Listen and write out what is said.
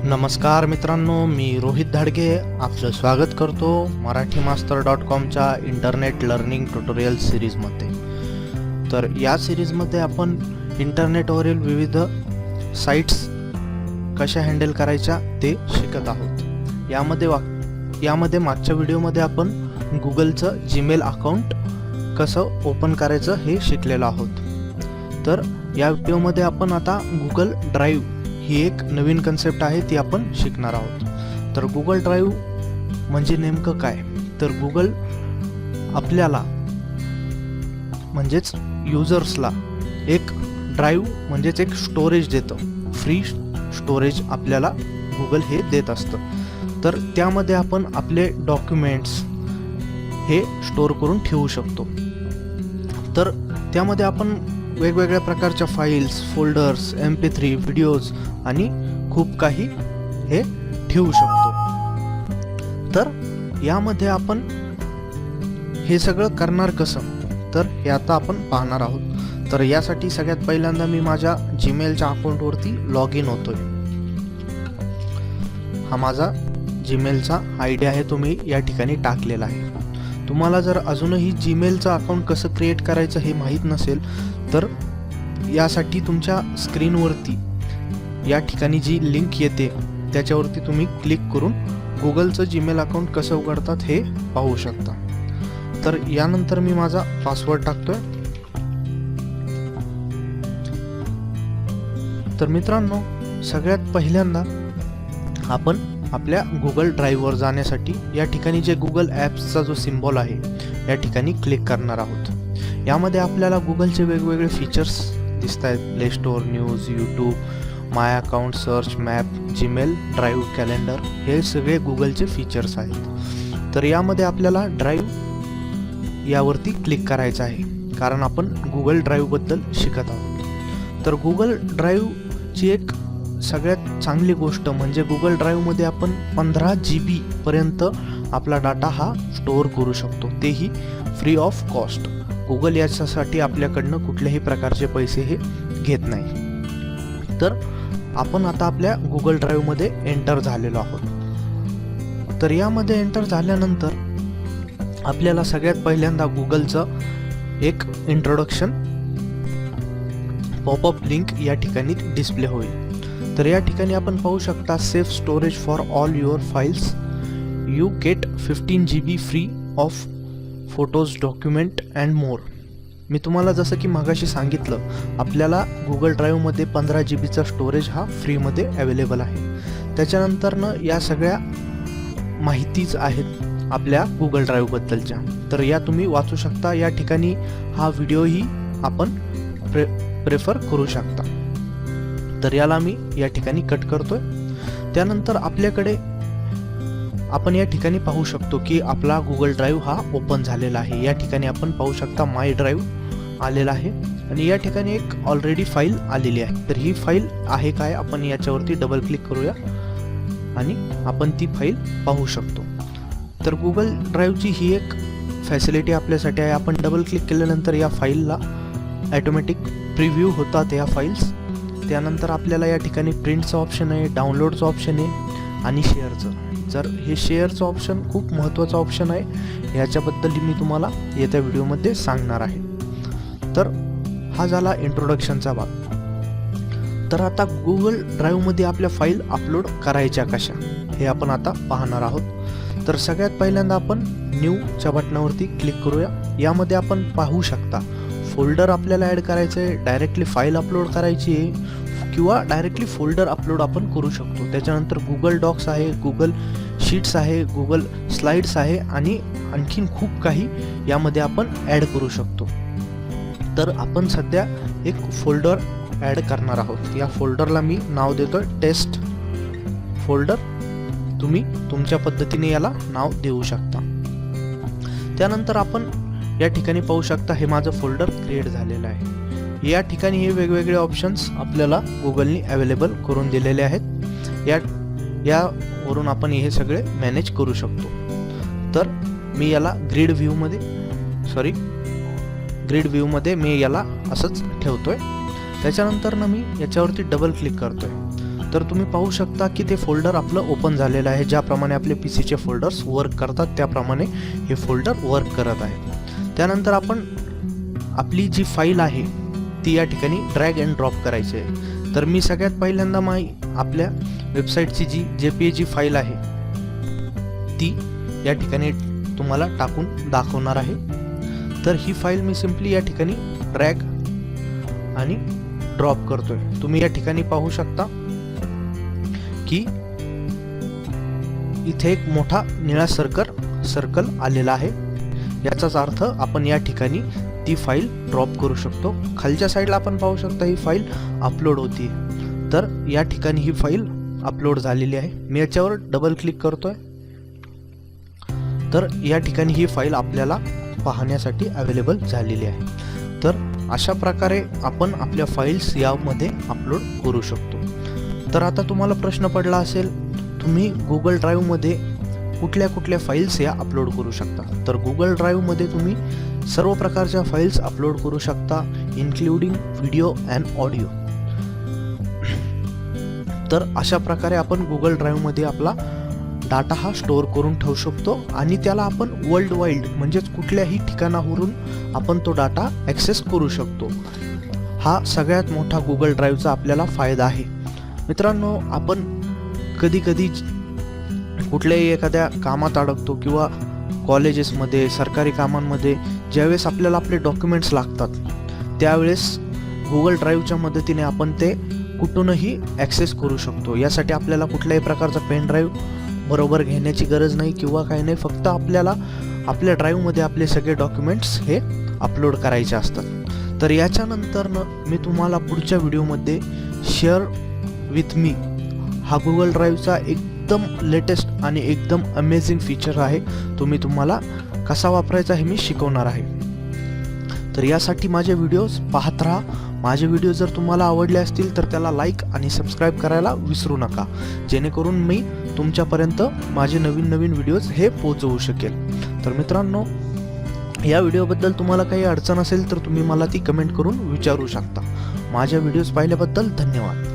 नमस्कार मित्रांनो, मी रोहित धाडगे आपलं स्वागत करतो marathi-master.comच्या इंटरनेट लर्निंग ट्युटोरियल सिरीजमध्ये। तर या सिरीजमध्ये आपण इंटरनेटवरील विविध साइट्स कशा हँडल करायच्या ते शिकत आहोत। यामध्ये मागच्या व्हिडिओमध्ये आपण गुगलचं जीमेल अकाउंट कसं ओपन करायचं हे शिकलेलो आहोत। तर या व्हिडिओमध्ये आपण आता गुगल ड्राइव्ह ही एक नवीन कन्सेप्ट आहे ती आपण शिकणार आहोत। तर गुगल ड्राइव्ह म्हणजे नेमकं काय? तर गुगल आपल्याला म्हणजेच युजर्सला एक ड्राइव्ह म्हणजेच एक स्टोरेज देतं, फ्री स्टोरेज आपल्याला गुगल हे देत असतं। तर त्यामध्ये आपण आपले डॉक्युमेंट्स हे स्टोर करून ठेवू शकतो। तर त्यामध्ये आपण वेगवेगळ्या प्रकारच्या फाइल्स, फोल्डर्स, MP3, व्हिडिओज आणि खूप काही हे ठेवू शकतो। तर यामध्ये आपण हे सगळं करणार कसं, तर हे आता आपण पाहणार आहोत। तर यासाठी सगळ्यात पहिल्यांदा मी माझ्या जीमेलच्या अकाउंटवरती लॉग इन होतोय। हा माझा जीमेलचा ID आहे, तो मी या ठिकाणी टाकलेला आहे। तुम्हाला जर अजूनही जीमेलचं अकाउंट कसं क्रिएट करायचं हे माहीत नसेल तर यासाठी तुमच्या स्क्रीनवरती या ठिकाणी जी लिंक येते त्याच्यावरती तुम्ही क्लिक करून गुगलचं जीमेल अकाउंट कसं उघडतात हे पाहू शकता। तर यानंतर मी माझा पासवर्ड टाकतोय। तर मित्रांनो, सगळ्यात पहिल्यांदा आपण आपल्या गुगल ड्राइव्हवर जाण्यासाठी या ठिकाणी जे गुगल ॲप्सचा जो सिम्बॉल आहे या ठिकाणी क्लिक करणार आहोत। यामध्ये आपल्याला गुगलचे वेगवेगळे फीचर्स दिसत आहेत, play store, news, YouTube, my account, search, map, Gmail, drive, calendar हे सगळे गुगलचे फीचर्स आहेत। तर यामध्ये आपल्याला ड्राइव्ह यावरती क्लिक करायचं आहे, कारण आपण गुगल ड्राइव्हबद्दल शिकत आहोत। तर गुगल ड्राइव्हची एक सगळ्यात चांगली गोष्ट म्हणजे गुगल ड्राइव्हमध्ये आपण 15 GB पर्यंत आपला डाटा हा स्टोअर करू शकतो, तेही फ्री ऑफ कॉस्ट। गुगल याच्यासाठी आपल्याकडनं कुठल्याही प्रकारचे पैसे हे घेत नाही। तर आपण आता आपल्या गुगल ड्राइव्हमध्ये एंटर झालेलो आहोत। तर यामध्ये एंटर झाल्यानंतर आपल्याला सगळ्यात पहिल्यांदा गुगलचं एक इंट्रोडक्शन पॉपअप लिंक या ठिकाणी डिस्प्ले होईल। तर या ठिकाणी आपण पाहू शकता, safe storage for all your files, you get 15 GB free of photos, document and more. मी तुम्हाला जसं की मगाशी सांगितलं, आपल्याला गुगल ड्राइव्हमध्ये 15 GBचा स्टोरेज हा फ्रीमध्ये अवेलेबल आहे। त्याच्यानंतरनं या सगळ्या माहितीच आहेत आपल्या गुगल ड्राइव्हबद्दलच्या, तर या तुम्ही वाचू शकता। या ठिकाणी हा व्हिडिओही आपण प्रेफर करू शकता। तर याला मी या ठिकाणी कट करतोय। त्यानंतर आपल्याकडे आपण या ठिकाणी पाहू शकतो की आपला गुगल ड्राइव्ह हा ओपन झालेला आहे। या ठिकाणी आपण पाहू शकता माय ड्राइव्ह आलेला आहे आणि या ठिकाणी एक ऑलरेडी फाईल आलेली आहे। तर ही फाईल आहे काय, आपण याच्यावरती डबल क्लिक करूया आणि आपण ती फाईल पाहू शकतो। तर गुगल ड्राइव्हची ही एक फॅसिलिटी आपल्यासाठी आहे। आपण डबल क्लिक केल्यानंतर या फाईलला ॲटोमॅटिक प्रिव्ह्यू होतात या फाईल्स। त्यानंतर आपल्याला या ठिकाणी प्रिंटचं ऑप्शन आहे, डाउनलोडचं ऑप्शन आहे आणि शेअरचं। जर हे शेअरचं ऑप्शन खूप महत्त्वाचं ऑप्शन आहे, याच्याबद्दल मी तुम्हाला येत्या व्हिडिओमध्ये सांगणार आहे। तर हा झाला इंट्रोडक्शनचा भाग। तर आता गुगल ड्राइव्हमध्ये आपल्या फाईल अपलोड करायच्या कशा हे आपण आता पाहणार आहोत। तर सगळ्यात पहिल्यांदा आपण न्यूच्या बटनावरती क्लिक करूया। यामध्ये आपण पाहू शकता फोल्डर आपल्याला ॲड करायचं आहे, डायरेक्टली फाईल अपलोड करायची आहे किंवा डायरेक्टली फोल्डर अपलोड आपण करू शकतो। त्याच्यानंतर गुगल डॉक्स आहे, गुगल शीट्स आहे, गुगल स्लाइड्स आहे आणि आणखीन खूप काही यामध्ये आपण ॲड करू शकतो। तर आपण सध्या एक फोल्डर ॲड करणार आहोत। या फोल्डरला मी नाव देतोय टेस्ट फोल्डर। तुम्ही तुमच्या पद्धतीने याला नाव देऊ शकता। त्यानंतर आपण या ठिकाणी पाहू शकता हे माझं फोल्डर क्रिएट झालेलं आहे। या ठिकाणी हे वेगवेगळे ऑप्शन्स आपल्याला गुगलने अवेलेबल करून दिलेले आहेत। यावरून आपण हे सगळे मॅनेज करू शकतो। तर मी याला ग्रिड व्ह्यूमध्ये मी याला असंच ठेवतोय। त्याच्यानंतर मी याच्यावरती डबल क्लिक करतोय। तर तुम्ही पाहू शकता की ते फोल्डर आपलं ओपन झालेलं आहे. ज्याप्रमाणे आपले पीसीचे फोल्डर्स वर्क करतात त्याप्रमाणे हे फोल्डर वर्क करत आहे. त्यानंतर आपण आपली जी फाईल आहे ती या ठिकाणी ड्रॅग अँड ड्रॉप करायची आहे. तर मी सगळ्यात पहिल्यांदा आपल्या वेबसाईटची जी JPEG फाईल आहे ती या ठिकाणी तुम्हाला टाकून दाखवणार आहे. तर ही फाईल मी सिम्पली या ठिकाणी ड्रॅग आणि ड्रॉप करतोय. तुम्ही या ठिकाणी पाहू शकता की इथे एक मोठा निळा सर्कल आलेला आहे. याचाच अर्थ आपण या ठिकाणी ती फाईल ड्रॉप करू शकतो. खालच्या साईडला आपण पाहू शकता ही फाईल अपलोड होती. तर या ठिकाणी ही फाईल अपलोड झालेली आहे. मी याच्यावर डबल क्लिक करतोय. तर या ठिकाणी ही फाईल आपल्याला पाहण्यासाठी अवेलेबल झालेली आहे. तर अशा प्रकारे आपण आपल्या फाईल्स यामध्ये अपलोड करू शकतो. तर आता तुम्हाला प्रश्न पडला असेल, तुम्ही गुगल ड्राईव्हमध्ये कुठल्या फाईल्स या अपलोड करू शकता. तर गुगल ड्राईव्हमध्ये तुम्ही सर्व प्रकारच्या फाईल्स अपलोड करू शकता, इन्क्लुडिंग व्हिडिओ अँड ऑडिओ. तर अशा प्रकारे आपण गुगल ड्राईव्हमध्ये आपला डाटा हा स्टोअर करून ठेवू शकतो आणि त्याला आपण वर्ल्ड वाईड म्हणजेच कुठल्याही ठिकाणावरून आपण तो डाटा ॲक्सेस करू शकतो. हा सगळ्यात मोठा गुगल ड्राईव्हचा आपल्याला फायदा आहे. मित्रांनो, आपण कधी कुठल्याही एखाद्या कामात अडकतो किंवा कॉलेजेसमध्ये, सरकारी कामांमध्ये ज्यावेळेस आपल्याला आपले डॉक्युमेंट्स लागतात त्यावेळेस गुगल ड्राईव्हच्या मदतीने आपण ते कुठूनही ॲक्सेस करू शकतो. यासाठी आपल्याला कुठल्याही प्रकारचा पेन ड्राईव्ह बरोबर घेण्याची गरज नाही किंवा काही नाही. फक्त आपल्याला आपल्या ड्राईव्हमध्ये आपले सगळे डॉक्युमेंट्स हे अपलोड करायचे असतात. तर याच्यानंतरनं मी तुम्हाला पुढच्या व्हिडिओमध्ये शेअर विथ मी हा गुगल ड्राईव्हचा एकदम लेटेस्ट आणि एकदम अमेझिंग फीचर आहे. तुम्हाला कसा वापरायचा हे मी शिकवणार आहे. तर यासाठी माझे व्हिडिओज पाहत राहा. माझे व्हिडिओ जर तुम्हाला आवडले असतील तर त्याला लाईक आणि सबस्क्राईब करायला विसरू नका, जेणेकरून मी तुमच्यापर्यंत माझे नवीन व्हिडिओज हे पोहोचवू शकेल. तर मित्रांनो, या व्हिडिओबद्दल तुम्हाला काही अडचण असेल तर तुम्ही मला ती कमेंट करून विचारू शकता. माझ्या व्हिडिओज पाहिल्याबद्दल धन्यवाद.